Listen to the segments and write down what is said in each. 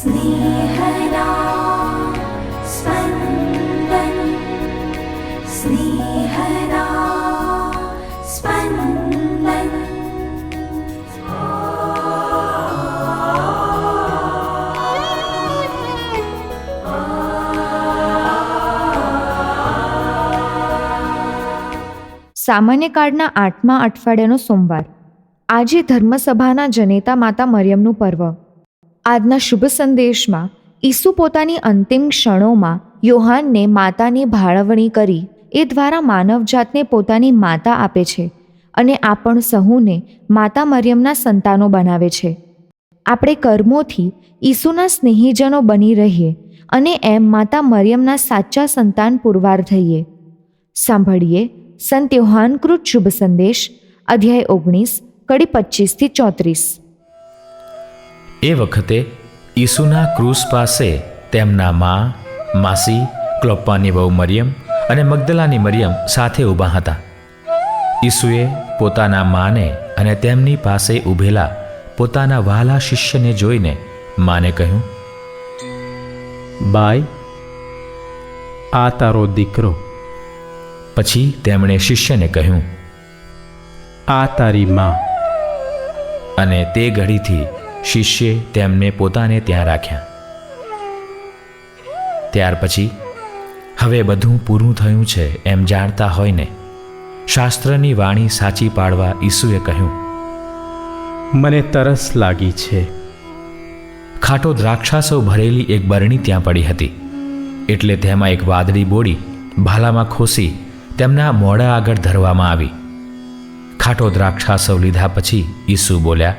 स्नेहदा स्पन्दन स्नेहदा स्पन्दन। સામાન્ય કાળના 8મા અઠવાડિયાનો સોમવાર. આજે ધર્મસભાના જનેતા માતા મરિયમનું પર્વ. આજના શુભ સંદેશમાં ઈસુ પોતાની અંતિમ ક્ષણોમાં યોહાનને માતાની ભાળવણી કરી એ દ્વારા માનવજાતને પોતાની માતા આપે છે અને આપણ સહુને માતા મરિયમના સંતાનો બનાવે છે. આપણે કર્મોથી ઈસુના સ્નેહીજનો બની રહીએ અને એમ માતા મરિયમના સાચા સંતાન પુરવાર થઈએ. સાંભળીએ સંત યોહાનકૃત શુભ સંદેશ, અધ્યાય 19, કડી 25-34. એ વખતે ઈસુના ક્રૂસ પાસે તેમના મા, માસી, ક્લોપ્પાની વહુ મરિયમ અને મગદલાની મરિયમ સાથે ઊભા હતા. ઈસુએ પોતાના માને અને તેમની પાસે ઊભેલા પોતાના વહાલા શિષ્યને જોઈને માને કહ્યું, બાઈ, આ તારો દીકરો. પછી તેમણે શિષ્યને કહ્યું, આ તારી મા. અને તે ઘડીથી શિષ્યે તેમને પોતાને ત્યાં રાખ્યા. ત્યાર પછી હવે બધું પૂરું થયું છે એમ જાણતા હોય ને શાસ્ત્રની વાણી સાચી પાડવા ઈસુએ કહ્યું, મને તરસ લાગી છે. ખાટો દ્રાક્ષાસો ભરેલી એક બરણી ત્યાં પડી હતી. એટલે તેમાં એક વાદળી બોડી ભાલામાં ખોસી તેમના મોઢા આગળ ધરવામાં આવી. ખાટો દ્રાક્ષાસો લીધા પછી ઈસુ બોલ્યા,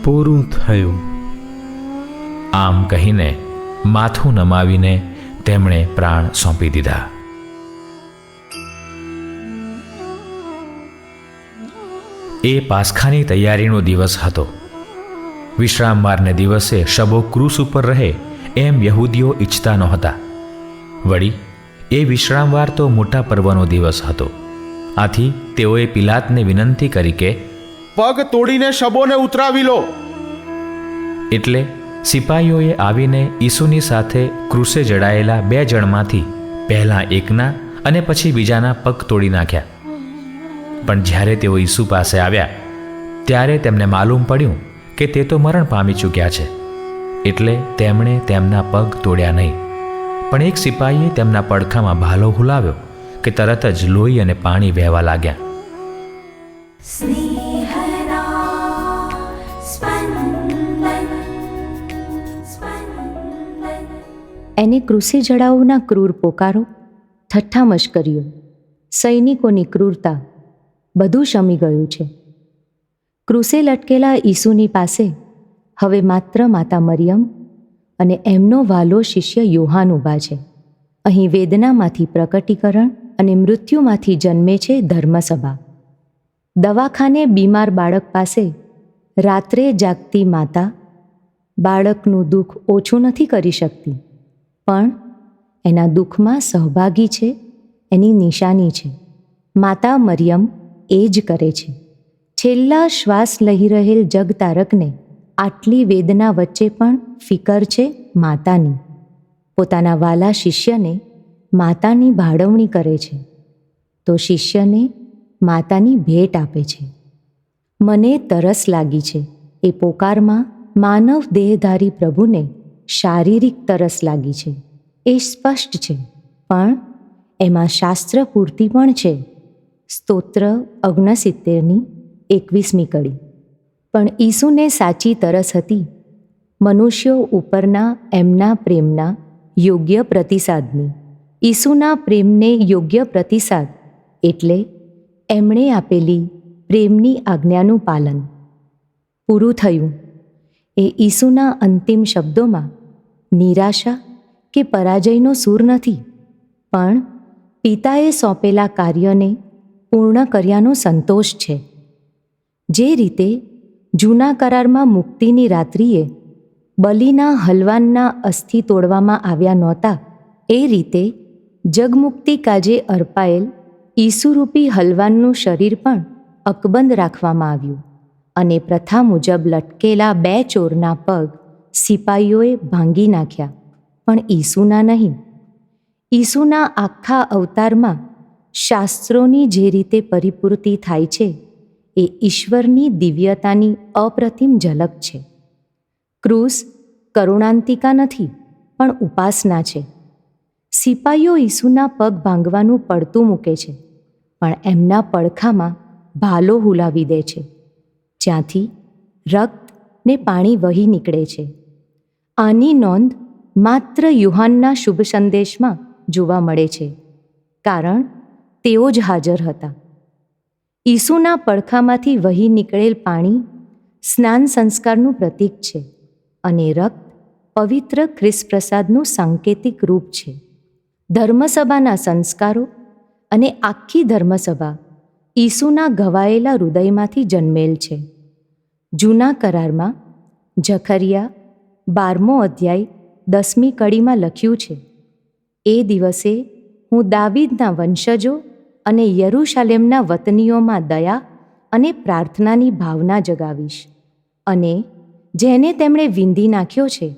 પૂરું થયું. આમ કહીને માથું નમાવીને તેમણે પ્રાણ સોંપી દીધા. એ પાસખાની તૈયારીનો દિવસ હતો. વિશ્રામવારને દિવસે શબો ક્રૂસ ઉપર રહે એમ યહૂદીઓ ઈચ્છતા નહોતા. વળી એ વિશ્રામવાર તો મોટા પર્વનો દિવસ હતો. આથી તેઓએ પિલાતને વિનંતી કરી કે પગ તોડીને શબોને ઉતરાવી લો. એટલે સિપાહીઓએ આવીને ઈસુની સાથે ક્રૂસે જડાયેલા 2 જણમાંથી પહેલાં એકના અને પછી બીજાના પગ તોડી નાખ્યા. પણ જ્યારે તેઓ ઈસુ પાસે આવ્યા ત્યારે તેમને માલુમ પડ્યું કે તે તો મરણ પામી ચૂક્યા છે. એટલે તેમણે તેમના પગ તોડ્યા નહીં. પણ એક સિપાહીએ તેમના પડખામાં ભાલો હુલાવ્યો કે તરત જ લોહી અને પાણી વહેવા લાગ્યા. स्नेहदा स्पन्दन स्पन्दन। એને ક્રૂસે જડાવોના ક્રૂર પોકારો, ઠઠ્ઠા મશ્કરીઓ, સૈનિકોની ક્રૂરતા બધું શમી ગયું છે. ક્રૂસે લટકેલા ઈસુની પાસે હવે માત્ર માતા મરિયમ અને એમનો વાલો શિષ્ય યોહાન ઊભા છે. અહીં વેદનામાંથી પ્રકટીકરણ અને મૃત્યુમાંથી જન્મે છે ધર્મસભા. દવાખાને બીમાર બાળક પાસે રાત્રે જાગતી માતા બાળકનું દુઃખ ઓછું નથી કરી શકતી, પણ એના દુઃખમાં સહભાગી છે, એની નિશાની છે. માતા મરિયમ એ જ કરે છે. છેલ્લા શ્વાસ લઈ રહેલ જગતારકને આટલી વેદના વચ્ચે પણ ફિકર છે માતાની. પોતાના વાલા શિષ્યને માતાની ભાળવણી કરે છે તો શિષ્યને માતાની ભેટ આપે છે. મને તરસ લાગી છે એ પોકારમાં માનવ દેહધારી પ્રભુને શારીરિક તરસ લાગી છે એ સ્પષ્ટ છે, પણ એમાં શાસ્ત્ર પૂર્તિ પણ છે. સ્તોત્ર 69:21 કડી. પણ ઈસુને સાચી તરસ હતી મનુષ્યો ઉપરના એમના પ્રેમના યોગ્ય પ્રતિસાદની. ઈસુના પ્રેમને યોગ્ય પ્રતિસાદ એટલે એમણે આપેલી પ્રેમની આજ્ઞાનું પાલન. પૂરું થયું એ ઈસુના અંતિમ શબ્દોમાં નિરાશા કે પરાજયનો સૂર નથી, પણ પિતાએ સોંપેલા કાર્યને પૂર્ણ કર્યાનો સંતોષ છે. જે રીતે જૂના કરારમાં મુક્તિની રાત્રિએ બલિના હલવાનના અસ્થિ તોડવામાં આવ્યા નહોતા, એ રીતે જગમુક્તિ કાજે અર્પાયેલ ઈસુરૂપી હલવાનનું શરીર પણ અકબંધ રાખવામાં આવ્યું અને પ્રથા મુજબ લટકેલા 2 ચોરના પગ સિપાહીઓએ ભાંગી નાખ્યા, પણ ઈસુના નહીં. ઈસુના આખા અવતારમાં શાસ્ત્રોની જે રીતે પરિપૂર્તિ થાય છે એ ઈશ્વરની દિવ્યતાની અપ્રતિમ ઝલક છે. ક્રૂસ કરુણાંતિકા નથી, પણ ઉપાસના છે. સિપાહીઓ ઈસુના પગ ભાંગવાનું પડતું મૂકે છે, પણ એમના પડખામાં ભાલો હુલાવી દે છે, જ્યાંથી રક્ત ને પાણી વહી નીકળે છે. આની નોંધ માત્ર યુહાનના શુભ સંદેશમાં જોવા મળે છે, કારણ તેઓ જ હાજર હતા. ઈસુના પડખામાંથી વહી નીકળેલ પાણી સ્નાન સંસ્કારનું પ્રતીક છે અને રક્ત પવિત્ર ખ્રિસ્ત પ્રસાદનું સાંકેતિક રૂપ છે. ધર્મસભાના સંસ્કારો અને આખી ધર્મસભા ઈસુના ઘવાયેલા હૃદયમાંથી જન્મેલ છે. જૂના કરારમાં જખરિયા 12મો અધ્યાય 10મી કડીમાં લખ્યું છે, એ દિવસે હું દાવીદના વંશજો અને યરૂશાલેમના વતનીઓમાં દયા અને પ્રાર્થનાની ભાવના જગાવીશ, અને જેને તેમણે વીંધી નાખ્યો છે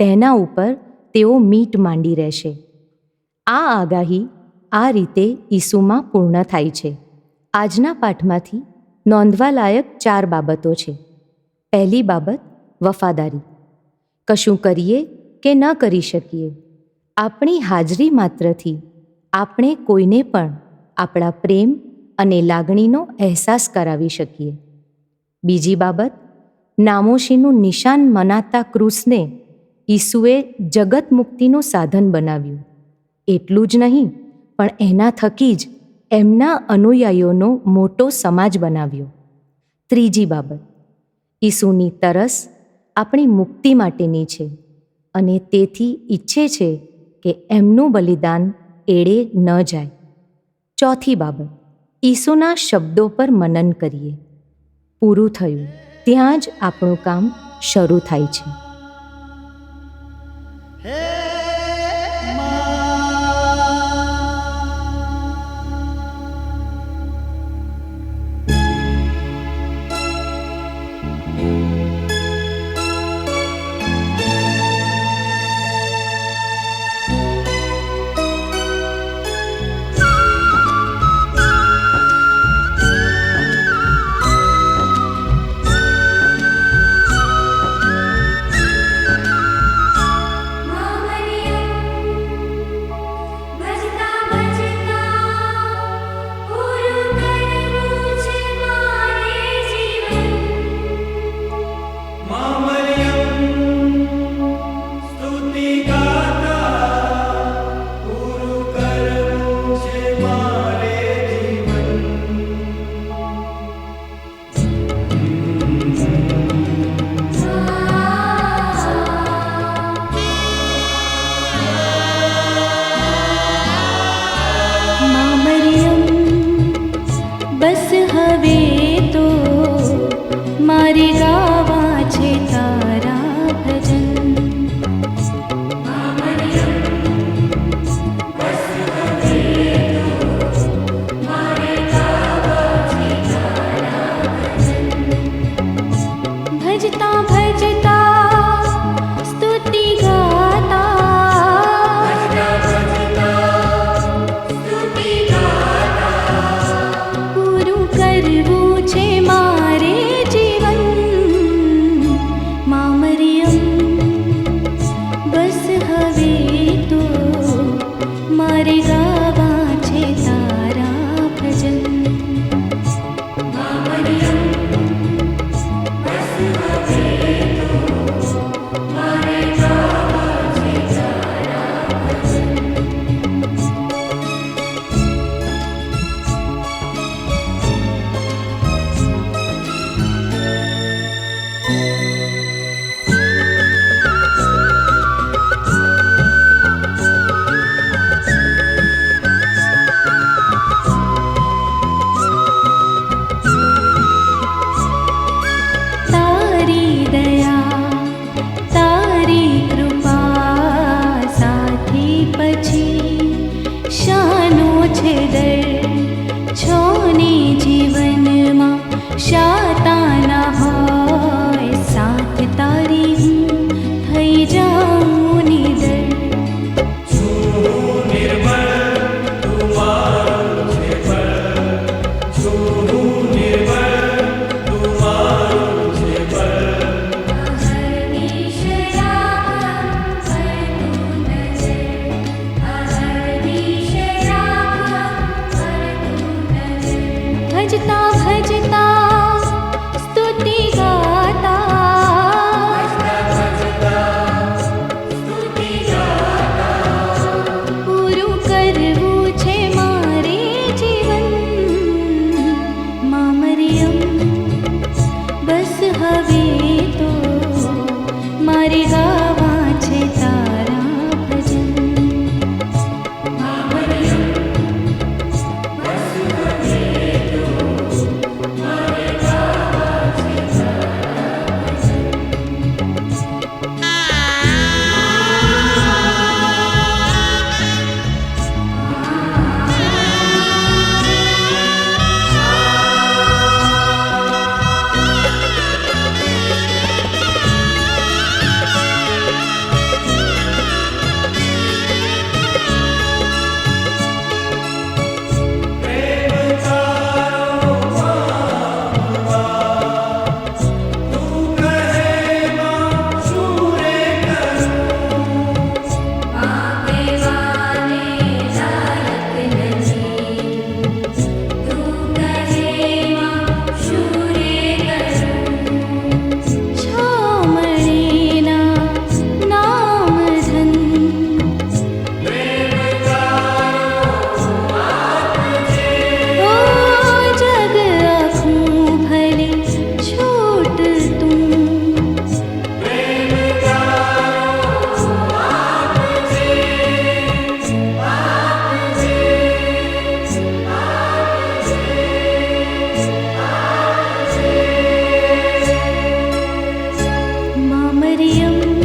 તેના ઉપર તેઓ મીટ માંડી રહેશે. આ આગાહી આ રીતે ઈસુમાં પૂર્ણ થાય છે. આજના પાઠમાંથી નોંધવા લાયક 4 બાબતો છે. પહેલી બાબત વફાદારી. કશું કરીએ કે ન કરી શકીએ, આપણી હાજરી માત્રથી આપણે કોઈને પણ આપણા પ્રેમ અને લાગણીનો અહેસાસ કરાવી શકીએ. બીજી બાબત, નામોશીનું નિશાન મનાતા ક્રૂસને ઈસુએ જગત મુક્તિનું સાધન બનાવ્યું. એટલું જ નહીં, પણ એના થકી જ એમના અનુયાયીઓનો મોટો સમાજ બનાવ્યો. ત્રીજી બાબત, ઈસુની તરસ આપણી મુક્તિ માટેની છે અને તેથી ઈચ્છે છે કે એમનું બલિદાન એળે ન જાય. ચોથી બાબત, ઈસુના શબ્દો પર મનન કરીએ. પૂરું થયું, ત્યાં જ આપણું કામ શરૂ થાય છે. ગાવા છે તારા ભજન. મરિયમ